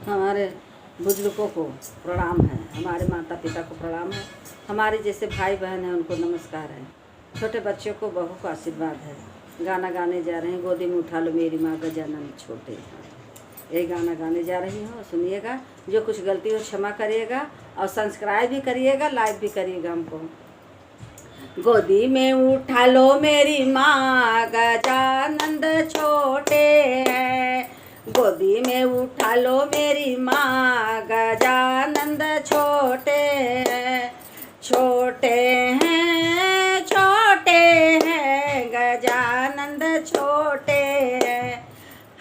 हमारे बुजुर्गों को प्रणाम है, हमारे माता पिता को प्रणाम है, हमारे जैसे भाई बहन हैं उनको नमस्कार है, छोटे बच्चों को बहू को आशीर्वाद है। गाना गाने जा रहे हैं, गोदी में उठा लो मेरी माँ गजानन छोटे। ये गाना गाने जा रही हूँ, सुनिएगा। जो कुछ गलती हो क्षमा करिएगा और सब्सक्राइब भी करिएगा, लाइक भी करिएगा हमको। गोदी में उठा लो मेरी माँ गजानंद छोटे हैं, गोदी में उठा लो मेरी माँ गजानंद छोटे हैं, छोटे हैं छोटे हैं गजानंद छोटे हैं।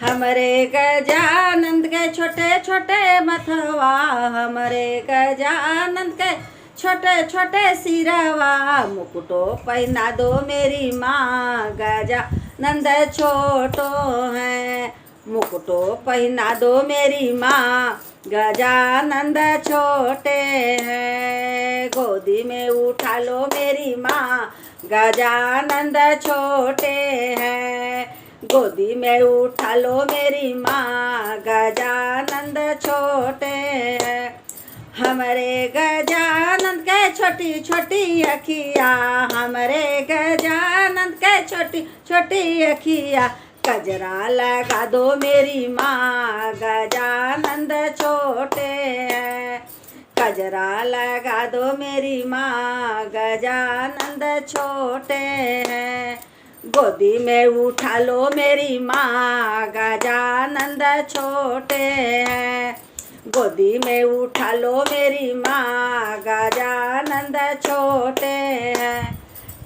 हमरे गजानंद के छोटे छोटे मथवा, हमरे गजानंद के छोटे छोटे सिरवा, मुकुटो पहना दो मेरी माँ गजानंद छोटो है, मुकुटो पहना दो मेरी माँ गजानंद छोटे हैं। गोदी में उठा लो मेरी माँ गजानंद छोटे हैं, गोदी में उठा लो मेरी माँ गजानंद छोटे हैं। हमरे गजानंद के छोटी छोटी अखिया, हमरे गजानंद के छोटी छोटी अखिया, कजरा लगा दो मेरी माँ गजानंद छोटे हैं, कजरा लगा दो मेरी माँ गजानंद छोटे हैं। गोदी में उठा लो मेरी माँ गजानंद छोटे हैं, गोदी में उठा लो मेरी माँ गजानंद छोटे हैं,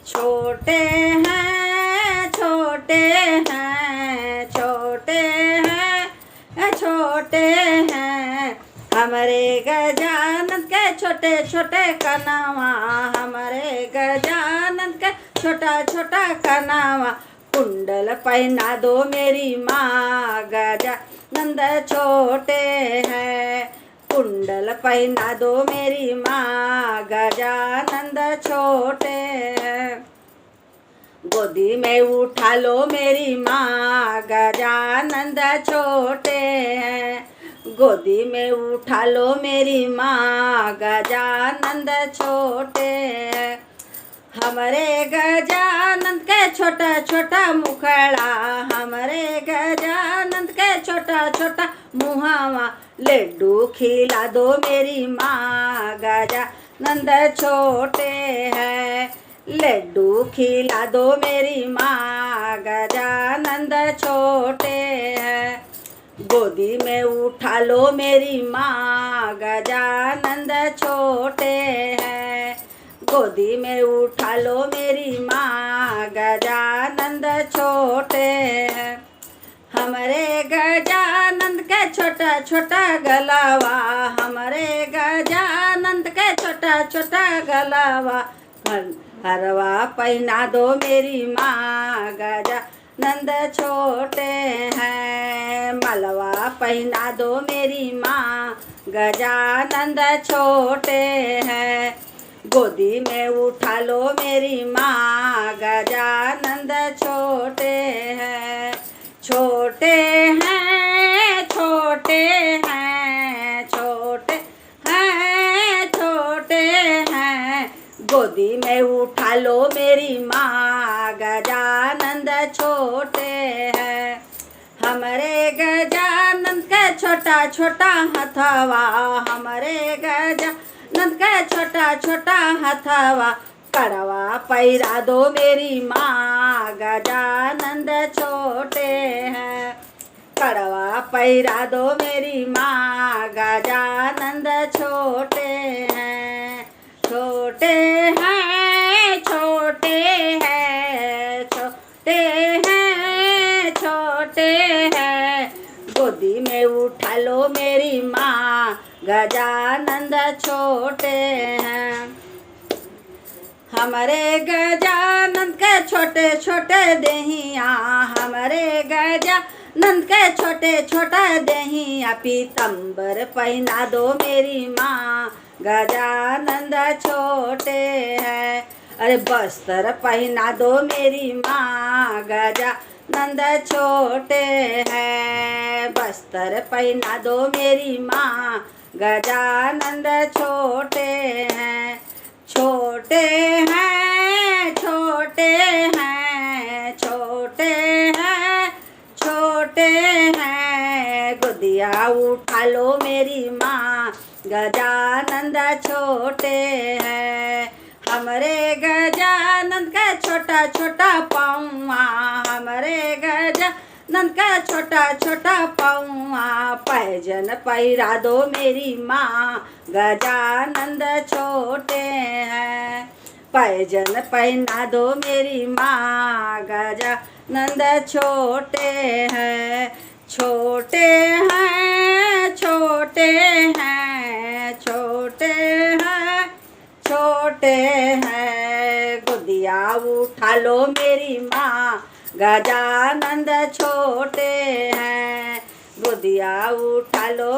छोटे हैं छोटे हैं छोटे हैं छोटे हैं। हमारे गजानंद के छोटे छोटे कनवा, हमारे गजानंद के छोटा छोटा कनवा, कुंडल पहना दो मेरी माँ गजानंद छोटे हैं, कुंडल पहना दो मेरी माँ गजानंद छोटे हैं। गोदी में उठा लो मेरी माँ गजानंद छोटे हैं, गोदी में उठा लो मेरी माँ गजानंद छोटे हैं। हमरे गजानंद के छोटा छोटा मुखड़ा, हमरे गजानंद के छोटा छोटा मुहावा, लड्डू खिला दो मेरी माँ गजानंद छोटे हैं, लड्डू खिला दो मेरी माँ गजानंद छोटे हैं। गोदी में उठा लो मेरी माँ गजानंद छोटे हैं, गोदी में उठा लो मेरी माँ गजानंद छोटे हैं। हमरे गजानंद के छोटा छोटा गलावा, हमरे गजानंद के छोटा छोटा गलावा, हरवा पहना दो मेरी माँ गजानंद छोटे हैं, मलवा पहना दो मेरी माँ गजानंद छोटे हैं। गोदी में उठा लो मेरी माँ गजानंद छोटे हैं, छोटे हैं छोटे हैं छोटे हैं छोटे हैं। गोदी में उठा लो मेरी माँ गजानंद छोटे हैं। हमरे गजानंद के छोटा छोटा हथवा, हमरे गजानंद के छोटा छोटा हथवा, कड़वा पैरा दो मेरी माँ गजानंद छोटे हैं, कड़वा पैरा दो मेरी माँ गजानंद छोटे हैं, छोटे हैं छोटे हैं छोटे हैं छोटे हैं। गोदी में उठा लो मेरी माँ गजानंद छोटे हैं। हमारे गजानंद के छोटे छोटे देहिया, हमारे गजानंद के छोटे छोटे देहिया, पीतंबर पहना दो मेरी माँ गजानंद छोटे हैं। अरे बस्तर पहना दो मेरी माँ गजानंद नंद छोटे हैं। वस्त्र पहना दो मेरी माँ, गजानंद छोटे हैं। छोटे हैं, छोटे हैं, छोटे हैं, छोटे हैं। गोदिया उठा लो मेरी माँ, गजानंद छोटे हैं। हमरे गजानंद का छोटा छोटा पौआ, हमरे गजानंद का छोटा छोटा पौआ। पैजन पहिरा दो मेरी माँ, गजानंद छोटे हैं। पैजन पहना दो मेरी माँ, गजानंद छोटे हैं। छोटे हैं, छोटे हैं, छोटे हैं, छोटे हैं। गोदिया उठा लो मेरी माँ, गजानंद छोटे हैं। गोदिया उठा लो